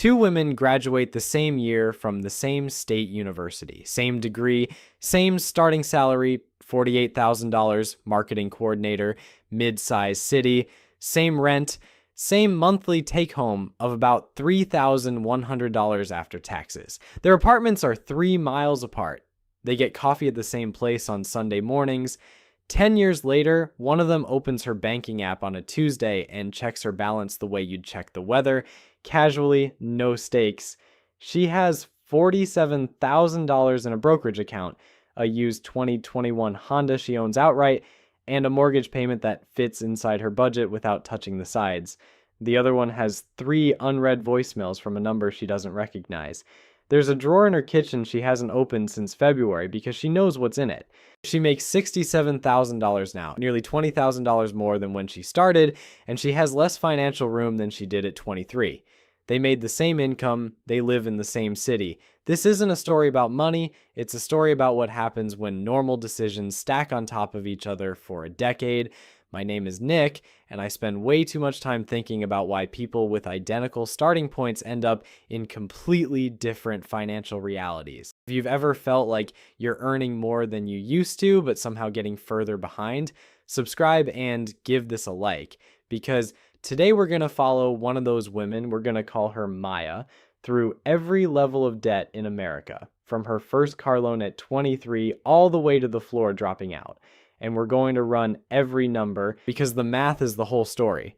Two women graduate the same year from the same state university. Same degree, same starting salary, $48,000, marketing coordinator, mid-sized city, same rent, same monthly take-home of about $3,100 after taxes. Their apartments are 3 miles apart. They get coffee at the same place on Sunday mornings. 10 years later, one of them opens her banking app on a Tuesday and checks her balance the way you'd check the weather. Casually, no stakes. She has $47,000 in a brokerage account, a used 2021 Honda she owns outright, and a mortgage payment that fits inside her budget without touching the sides. The other one has 3 unread voicemails from a number she doesn't recognize. There's a drawer in her kitchen she hasn't opened since February because she knows what's in it. She makes $67,000 now, nearly $20,000 more than when she started, and she has less financial room than she did at 23. They made the same income, they live in the same city. This isn't a story about money, it's a story about what happens when normal decisions stack on top of each other for a decade. My name is Nick, and I spend way too much time thinking about why people with identical starting points end up in completely different financial realities. If you've ever felt like you're earning more than you used to, but somehow getting further behind, subscribe and give this a like, because today we're going to follow one of those women, we're going to call her Maya, through every level of debt in America, from her first car loan at 23 all the way to the floor dropping out. And we're going to run every number because the math is the whole story.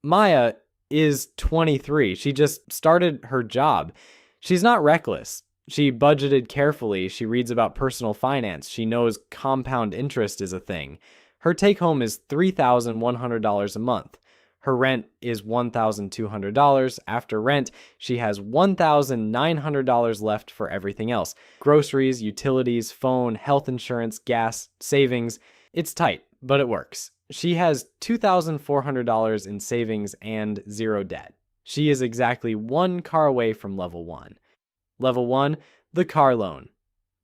Maya is 23. She just started her job. She's not reckless. She budgeted carefully. She reads about personal finance. She knows compound interest is a thing. Her take home is $3,100 a month. Her rent is $1,200. After rent, she has $1,900 left for everything else. Groceries, utilities, phone, health insurance, gas, savings. It's tight, but it works. She has $2,400 in savings and 0 debt. She is exactly 1 car away from level 1. Level 1, the car loan.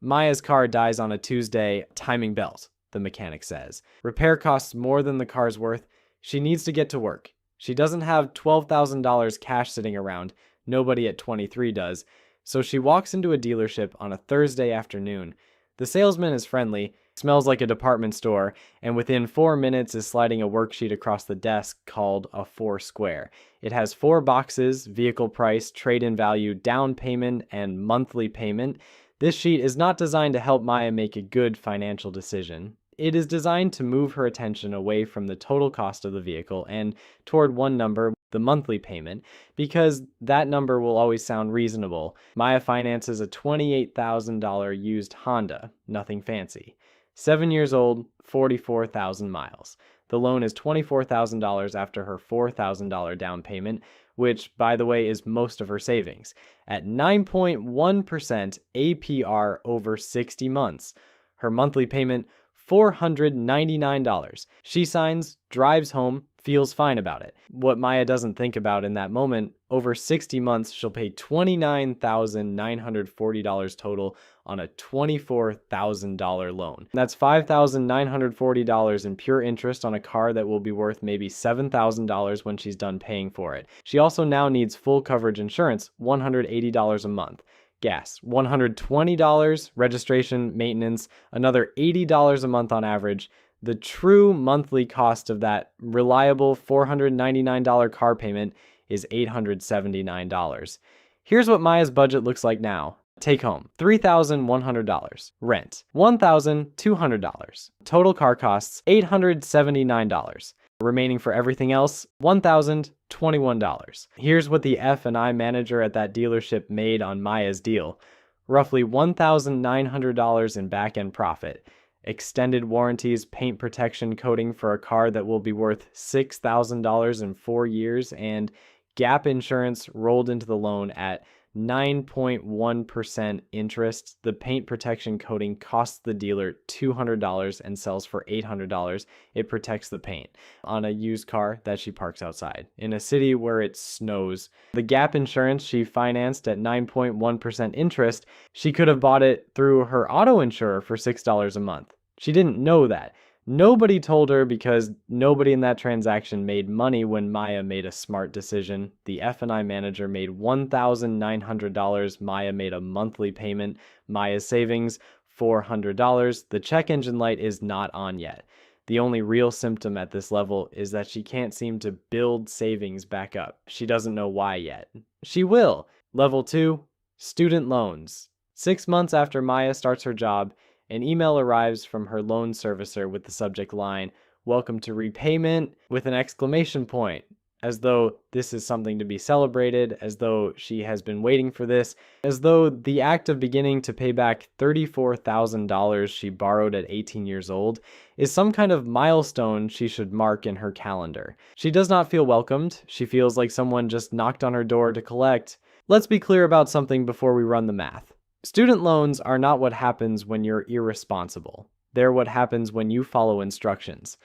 Maya's car dies on a Tuesday, timing belt, the mechanic says. Repair costs more than the car's worth. She needs to get to work. She doesn't have $12,000 cash sitting around. Nobody at 23 does. So she walks into a dealership on a Thursday afternoon. The salesman is friendly, smells like a department store, and within 4 minutes is sliding a worksheet across the desk called a 4 square. It has 4 boxes: vehicle price, trade-in value, down payment, and monthly payment. This sheet is not designed to help Maya make a good financial decision. It is designed to move her attention away from the total cost of the vehicle and toward one number, the monthly payment, because that number will always sound reasonable. Maya finances a $28,000 used Honda, nothing fancy. 7 years old, 44,000 miles. The loan is $24,000 after her $4,000 down payment, which, by the way, is most of her savings, at 9.1% APR over 60 months. Her monthly payment, $499. She signs, drives home, feels fine about it. What Maya doesn't think about in that moment, over 60 months, she'll pay $29,940 total on a $24,000 loan. That's $5,940 in pure interest on a car that will be worth maybe $7,000 when she's done paying for it. She also now needs full coverage insurance, $180 a month. Gas, $120, registration, maintenance, another $80 a month on average. The true monthly cost of that reliable $499 car payment is $879. Here's what Maya's budget looks like now. Take home, $3,100. Rent, $1,200. Total car costs, $879. Remaining for everything else, $1,021. Here's what the F&I manager at that dealership made on Maya's deal. Roughly $1,900 in back-end profit. Extended warranties, paint protection coating for a car that will be worth $6,000 in 4 years, and gap insurance rolled into the loan at 9.1% interest. The paint protection coating costs the dealer $200 and sells for $800. It protects the paint on a used car that she parks outside in a city where it snows. The gap insurance she financed at 9.1% interest, she could have bought it through her auto insurer for $6 a month. She didn't know that. Nobody told her because nobody in that transaction made money when Maya made a smart decision. The F&I manager made $1,900. Maya made a monthly payment. Maya's savings, $400. The check engine light is not on yet. The only real symptom at this level is that she can't seem to build savings back up. She doesn't know why yet. She will. Level 2, student loans. 6 months after Maya starts her job, an email arrives from her loan servicer with the subject line, "Welcome to repayment," with an exclamation point, as though this is something to be celebrated, as though she has been waiting for this, as though the act of beginning to pay back $34,000 she borrowed at 18 years old is some kind of milestone she should mark in her calendar. She does not feel welcomed. She feels like someone just knocked on her door to collect. Let's be clear about something before we run the math. Student loans are not what happens when you're irresponsible. They're what happens when you follow instructions.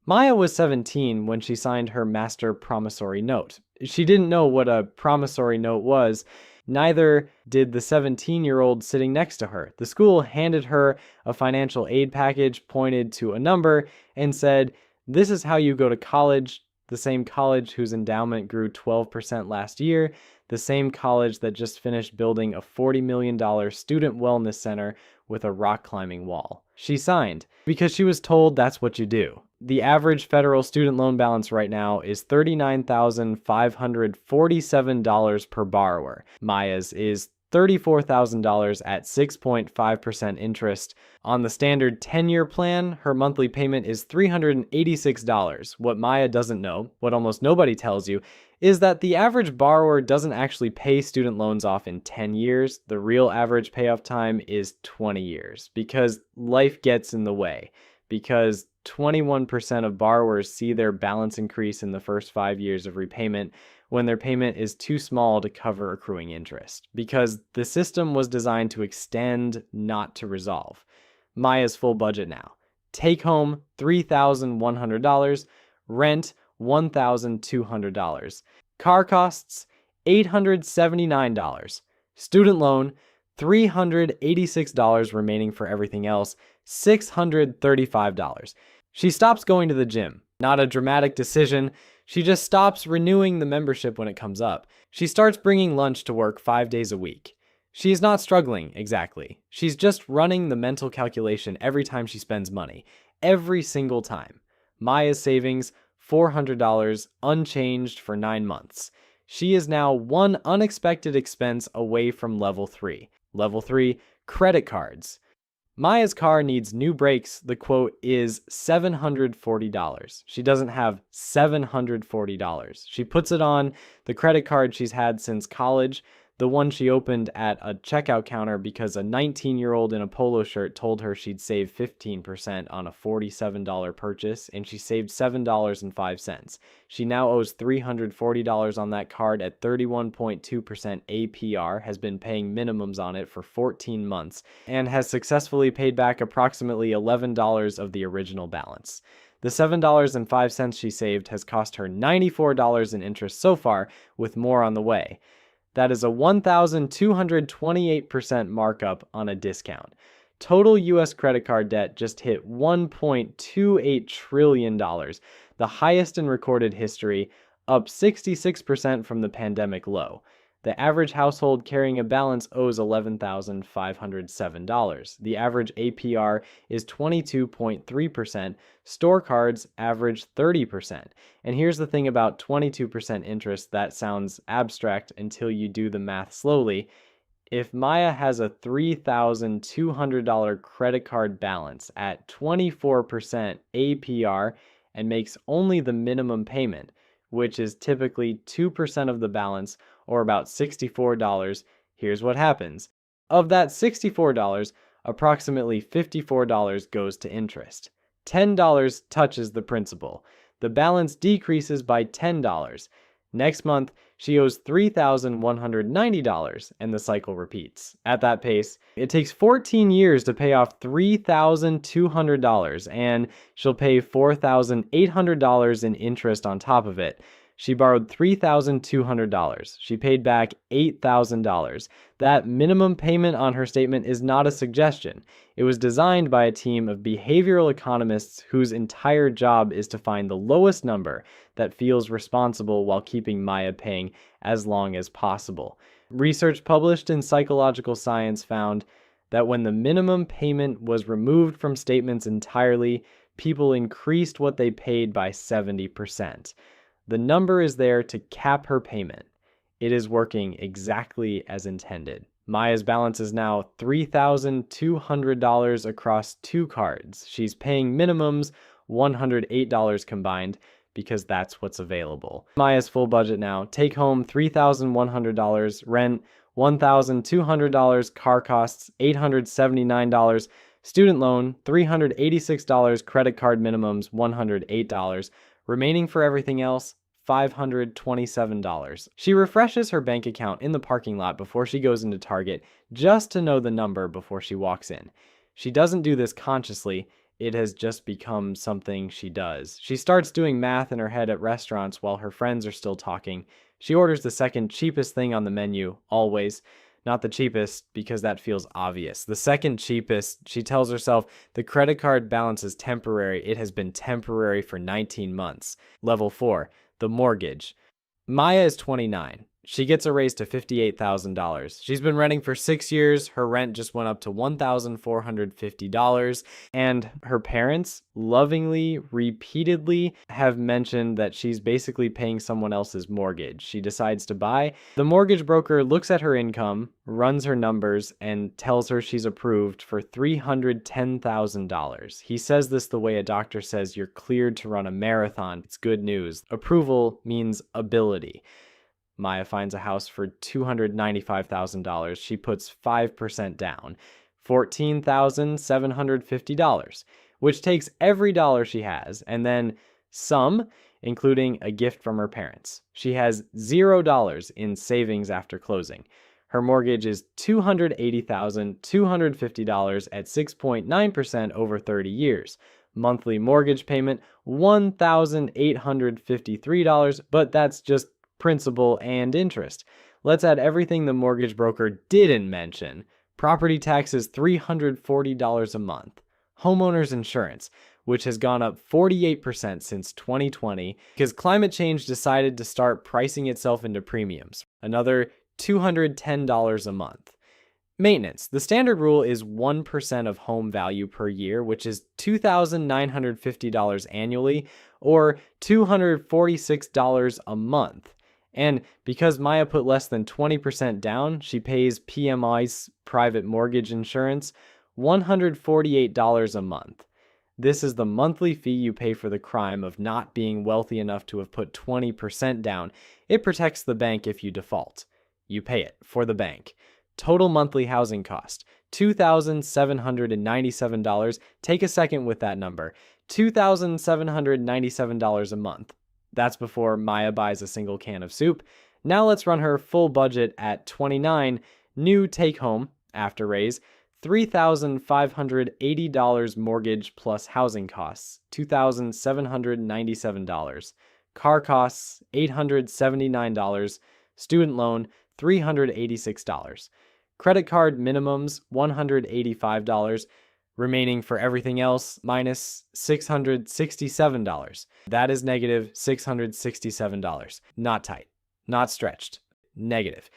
Maya was 17 when she signed her master promissory note. She didn't know what a promissory note was. Neither did the 17-year-old sitting next to her. The school handed her a financial aid package, pointed to a number, and said, "This is how you go to college," the same college whose endowment grew 12% last year, the same college that just finished building a $40 million student wellness center with a rock climbing wall. She signed because she was told that's what you do. The average federal student loan balance right now is $39,547 per borrower. Maya's is $34,000 at 6.5% interest. On the standard 10-year plan, her monthly payment is $386. What Maya doesn't know, what almost nobody tells you, is that the average borrower doesn't actually pay student loans off in 10 years. The real average payoff time is 20 years because life gets in the way. Because 21% of borrowers see their balance increase in the first 5 years of repayment when their payment is too small to cover accruing interest. Because the system was designed to extend, not to resolve. Maya's full budget now. Take home $3,100, rent $1,200. Car costs $879. Student loan $386 remaining for everything else, $635. She stops going to the gym. Not a dramatic decision. She just stops renewing the membership when it comes up. She starts bringing lunch to work 5 days a week. She is not struggling, exactly. She's just running the mental calculation every time she spends money. Every single time. Maya's savings, $400, unchanged for 9 months. She is now one unexpected expense away from level 3. Level 3, credit cards. Maya's car needs new brakes. The quote is $740. She doesn't have $740. She puts it on the credit card she's had since college, the one she opened at a checkout counter because a 19-year-old in a polo shirt told her she'd save 15% on a $47 purchase, and she saved $7.05. She now owes $340 on that card at 31.2% APR, has been paying minimums on it for 14 months, and has successfully paid back approximately $11 of the original balance. The $7.05 she saved has cost her $94 in interest so far, with more on the way. That is a 1,228% markup on a discount. Total U.S. credit card debt just hit $1.28 trillion, the highest in recorded history, up 66% from the pandemic low. The average household carrying a balance owes $11,507. The average APR is 22.3%. Store cards average 30%. And here's the thing about 22% interest that sounds abstract until you do the math slowly. If Maya has a $3,200 credit card balance at 24% APR and makes only the minimum payment, which is typically 2% of the balance, or about $64, here's what happens. Of that $64, approximately $54 goes to interest. $10 touches the principal. The balance decreases by $10. Next month, she owes $3,190, and the cycle repeats. At that pace, it takes 14 years to pay off $3,200, and she'll pay $4,800 in interest on top of it. She borrowed $3,200. She paid back $8,000. That minimum payment on her statement is not a suggestion. It was designed by a team of behavioral economists whose entire job is to find the lowest number that feels responsible while keeping Maya paying as long as possible. Research published in Psychological Science found that when the minimum payment was removed from statements entirely, people increased what they paid by 70%. The number is there to cap her payment. It is working exactly as intended. Maya's balance is now $3,200 across 2 cards. She's paying minimums, $108 combined, because that's what's available. Maya's full budget now: take home $3,100, rent $1,200, car costs $879, student loan $386, credit card minimums $108, remaining for everything else $527. She refreshes her bank account in the parking lot before she goes into Target just to know the number before she walks in. She doesn't do this consciously. It has just become something she does. She starts doing math in her head at restaurants while her friends are still talking. She orders the second cheapest thing on the menu, always. Not the cheapest, because that feels obvious. The second cheapest. She tells herself the credit card balance is temporary. It has been temporary for 19 months. Level 4, the mortgage. Maya is 29. She gets a raise to $58,000. She's been renting for 6 years. Her rent just went up to $1,450. And her parents lovingly, repeatedly have mentioned that she's basically paying someone else's mortgage. She decides to buy. The mortgage broker looks at her income, runs her numbers, and tells her she's approved for $310,000. He says this the way a doctor says you're cleared to run a marathon. It's good news. Approval means ability. Maya finds a house for $295,000. She puts 5% down, $14,750, which takes every dollar she has, and then some, including a gift from her parents. She has $0 in savings after closing. Her mortgage is $280,250 at 6.9% over 30 years. Monthly mortgage payment, $1,853, but that's just principal and interest. Let's add everything the mortgage broker didn't mention. Property taxes, $340 a month. Homeowners insurance, which has gone up 48% since 2020 because climate change decided to start pricing itself into premiums. Another $210 a month. Maintenance. The standard rule is 1% of home value per year, which is $2,950 annually or $246 a month. And because Maya put less than 20% down, she pays PMI's private mortgage insurance $148 a month. This is the monthly fee you pay for the crime of not being wealthy enough to have put 20% down. It protects the bank if you default. You pay it for the bank. Total monthly housing cost, $2,797. Take a second with that number. $2,797 a month. That's before Maya buys a single can of soup. Now let's run her full budget at 29. New take home, after raise, $3,580 mortgage plus housing costs, $2,797. Car costs, $879. Student loan, $386. Credit card minimums, $185. Remaining for everything else, minus $667. That is negative $667. Not tight, not stretched, negative.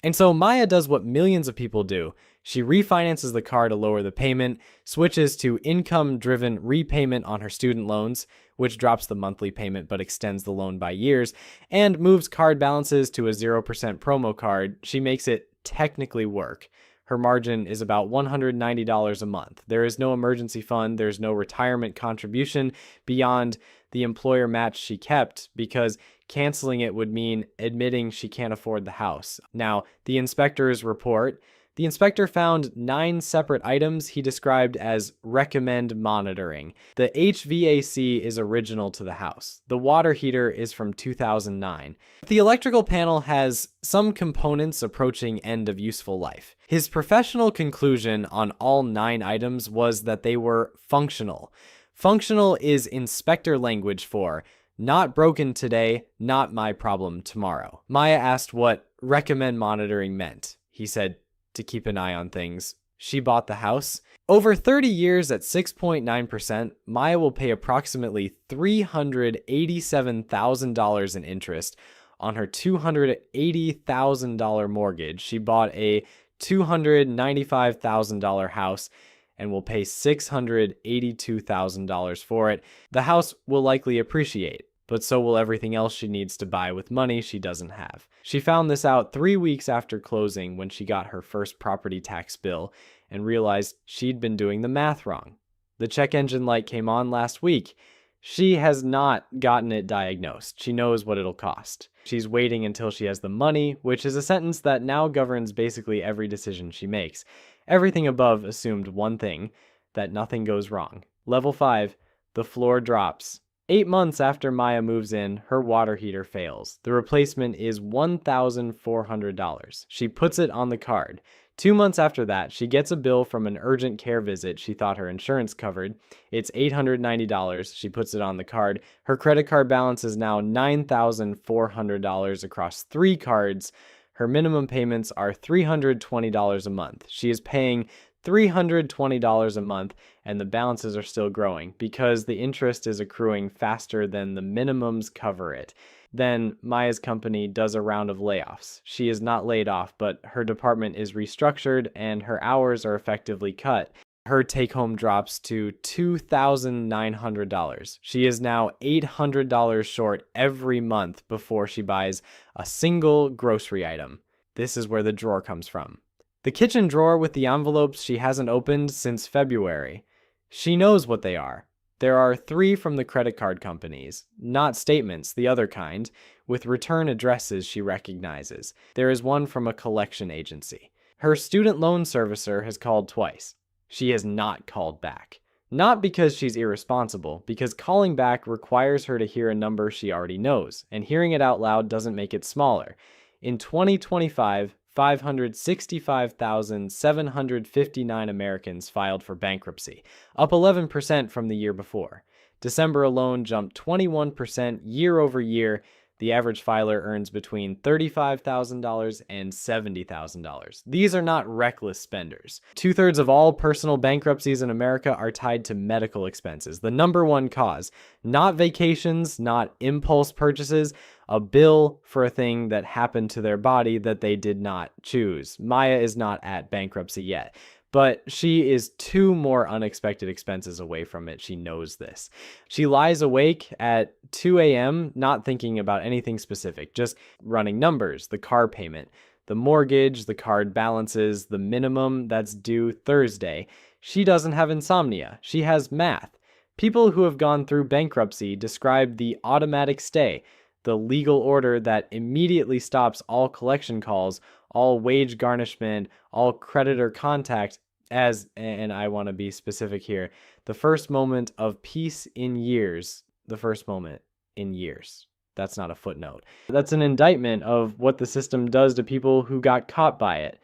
And so Maya does what millions of people do. She refinances the car to lower the payment, switches to income-driven repayment on her student loans, which drops the monthly payment but extends the loan by years, and moves card balances to a 0% promo card. She makes it technically work. Her margin is about $190 a month. There is no emergency fund. There's no retirement contribution beyond the employer match she kept because canceling it would mean admitting she can't afford the house. Now, the inspector's report, the inspector found 9 separate items he described as recommend monitoring. The HVAC is original to the house. The water heater is from 2009. The electrical panel has some components approaching end of useful life. His professional conclusion on all 9 items was that they were functional. Functional is inspector language for Not broken today, not my problem tomorrow. Maya asked what recommend monitoring meant. He said to keep an eye on things. She bought the house. Over 30 years at 6.9%, Maya will pay approximately $387,000 in interest on her $280,000 mortgage. She bought a $295,000 house and will pay $682,000 for it. The house will likely appreciate, but so will everything else she needs to buy with money she doesn't have. She found this out 3 weeks after closing when she got her first property tax bill and realized she'd been doing the math wrong. The check engine light came on last week. She has not gotten it diagnosed. She knows what it'll cost. She's waiting until she has the money, which is a sentence that now governs basically every decision she makes. Everything above assumed one thing, that nothing goes wrong. Level 5, the floor drops. 8 months after Maya moves in, her water heater fails. The replacement is $1,400. She puts it on the card. 2 months after that, she gets a bill from an urgent care visit she thought her insurance covered. It's $890. She puts it on the card. Her credit card balance is now $9,400 across 3 cards. Her minimum payments are $320 a month. She is paying $320 a month, and the balances are still growing because the interest is accruing faster than the minimums cover it. Then Maya's company does a round of layoffs. She is not laid off, but her department is restructured and her hours are effectively cut. Her take-home drops to $2,900. She is now $800 short every month before she buys a single grocery item. This is where the drawer comes from. The kitchen drawer with the envelopes she hasn't opened since February. She knows what they are. There are 3 from the credit card companies, not statements, the other kind, with return addresses she recognizes. There is one from a collection agency. Her student loan servicer has called twice. She has not called back. Not because she's irresponsible, because calling back requires her to hear a number she already knows, and hearing it out loud doesn't make it smaller. In 2025, 565,759 Americans filed for bankruptcy, up 11% from the year before. December alone jumped 21% year over year. The average filer earns between $35,000 and $70,000. These are not reckless spenders. 2/3 of all personal bankruptcies in America are tied to medical expenses, the number one cause. Not vacations, not impulse purchases, a bill for a thing that happened to their body that they did not choose. Maya is not at bankruptcy yet, but she is 2 more unexpected expenses away from it. She knows this. She lies awake at 2 a.m., not thinking about anything specific, just running numbers, the car payment, the mortgage, the card balances, the minimum that's due Thursday. She doesn't have insomnia. She has math. People who have gone through bankruptcy describe the automatic stay, the legal order that immediately stops all collection calls, all wage garnishment, all creditor contact as, and I want to be specific here, the first moment of peace in years. The first moment in years. That's not a footnote. That's an indictment of what the system does to people who got caught by it.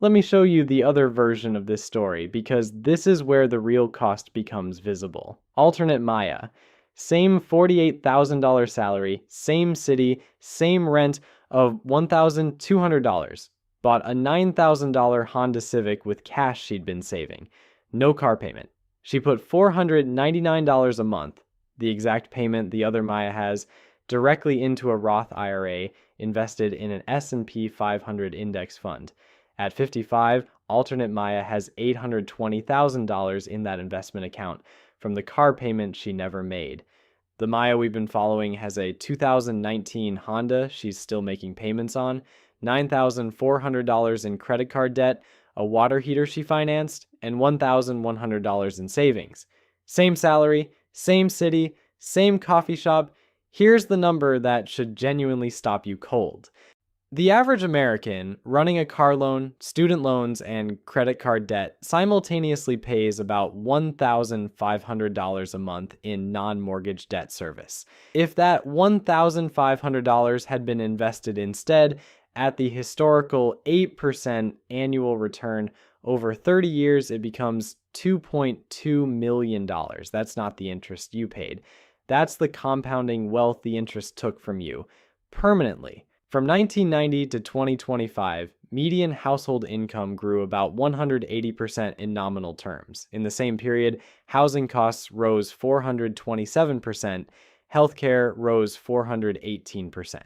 Let me show you the other version of this story, because this is where the real cost becomes visible. Alternate Maya. Same $48,000 salary, same city, same rent of $1,200. Bought a $9,000 Honda Civic with cash she'd been saving. No car payment. She put $499 a month, the exact payment the other Maya has, directly into a Roth IRA invested in an S&P 500 index fund. At 55, alternate Maya has $820,000 in that investment account from the car payment she never made. The Maya we've been following has a 2019 Honda she's still making payments on, $9,400 in credit card debt, a water heater she financed, and $1,100 in savings. Same salary, same city, same coffee shop. Here's the number that should genuinely stop you cold. The average American running a car loan, student loans, and credit card debt simultaneously pays about $1,500 a month in non-mortgage debt service. If that $1,500 had been invested instead at the historical 8% annual return over 30 years, it becomes $2.2 million. That's not the interest you paid. That's the compounding wealth the interest took from you, permanently. From 1990 to 2025, median household income grew about 180% in nominal terms. In the same period, housing costs rose 427%, healthcare rose 418%,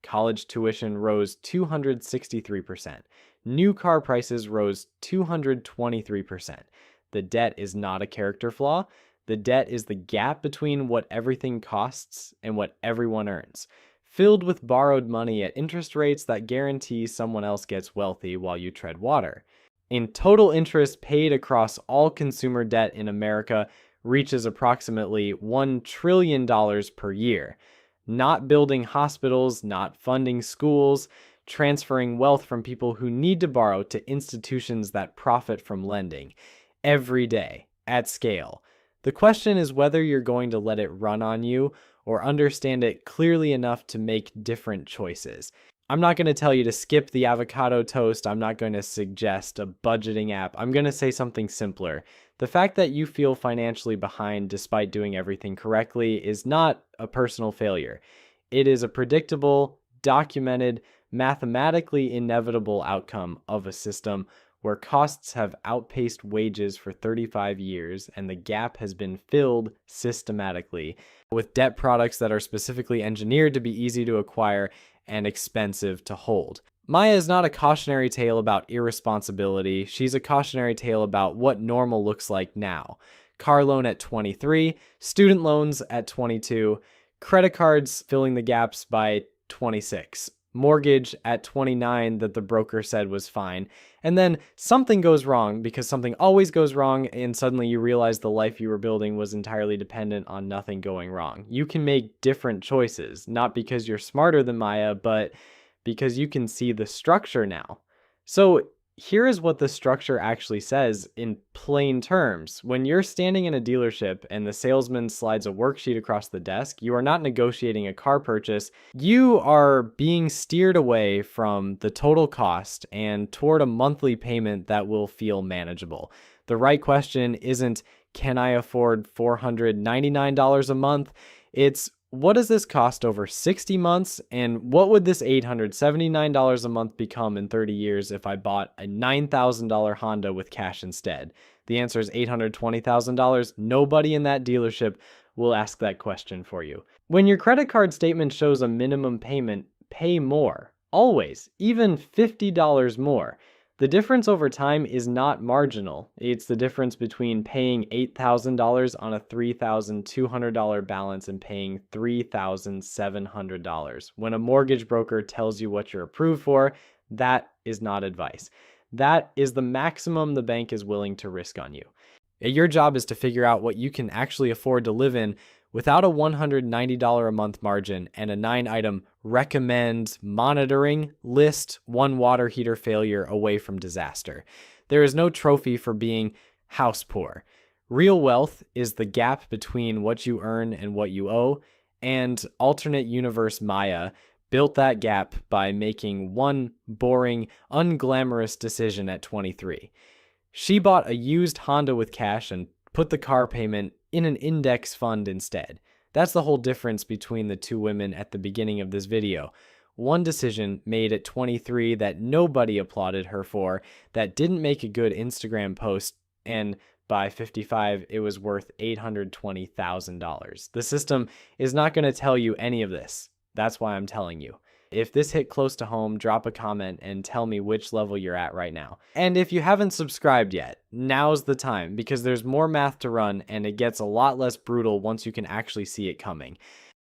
college tuition rose 263%, new car prices rose 223%. The debt is not a character flaw. The debt is the gap between what everything costs and what everyone earns, filled with borrowed money at interest rates that guarantee someone else gets wealthy while you tread water. In total interest paid across all consumer debt in America reaches approximately $1 trillion per year. Not building hospitals, not funding schools, transferring wealth from people who need to borrow to institutions that profit from lending. Every day, at scale. The question is whether you're going to let it run on you or understand it clearly enough to make different choices. I'm not going to tell you to skip the avocado toast. I'm not going to suggest a budgeting app. I'm going to say something simpler. The fact that you feel financially behind despite doing everything correctly is not a personal failure. It is a predictable, documented, mathematically inevitable outcome of a system where costs have outpaced wages for 35 years and the gap has been filled systematically with debt products that are specifically engineered to be easy to acquire and expensive to hold. Maya is not a cautionary tale about irresponsibility. She's a cautionary tale about what normal looks like now. Car loan at 23, student loans at 22, credit cards filling the gaps by 26. Mortgage at 29 that the broker said was fine. And then something goes wrong because something always goes wrong, and suddenly you realize the life you were building was entirely dependent on nothing going wrong. You can make different choices, not because you're smarter than Maya, but because you can see the structure now. So here is what the structure actually says in plain terms. When you're standing in a dealership and the salesman slides a worksheet across the desk, you are not negotiating a car purchase. You are being steered away from the total cost and toward a monthly payment that will feel manageable. The right question isn't, can I afford $499 a month? It's, what does this cost over 60 months? And what would this $879 a month become in 30 years if I bought a $9,000 Honda with cash instead? The answer is $820,000. Nobody in that dealership will ask that question for you. When your credit card statement shows a minimum payment, pay more. Always, even $50 more. The difference over time is not marginal. It's the difference between paying $8,000 on a $3,200 balance and paying $3,700. When a mortgage broker tells you what you're approved for, that is not advice. That is the maximum the bank is willing to risk on you. Your job is to figure out what you can actually afford to live in without a $190 a month margin and a 9-item recommend monitoring list, one water heater failure away from disaster. There is no trophy for being house poor. Real wealth is the gap between what you earn and what you owe, and alternate universe Maya built that gap by making one boring, unglamorous decision at 23. She bought a used Honda with cash and put the car payment in an index fund instead. That's the whole difference between the two women at the beginning of this video. One decision made at 23 that nobody applauded her for, that didn't make a good Instagram post, and by 55, it was worth $820,000. The system is not going to tell you any of this. That's why I'm telling you. If this hit close to home, drop a comment and tell me which level you're at right now. And if you haven't subscribed yet, now's the time, because there's more math to run and it gets a lot less brutal once you can actually see it coming.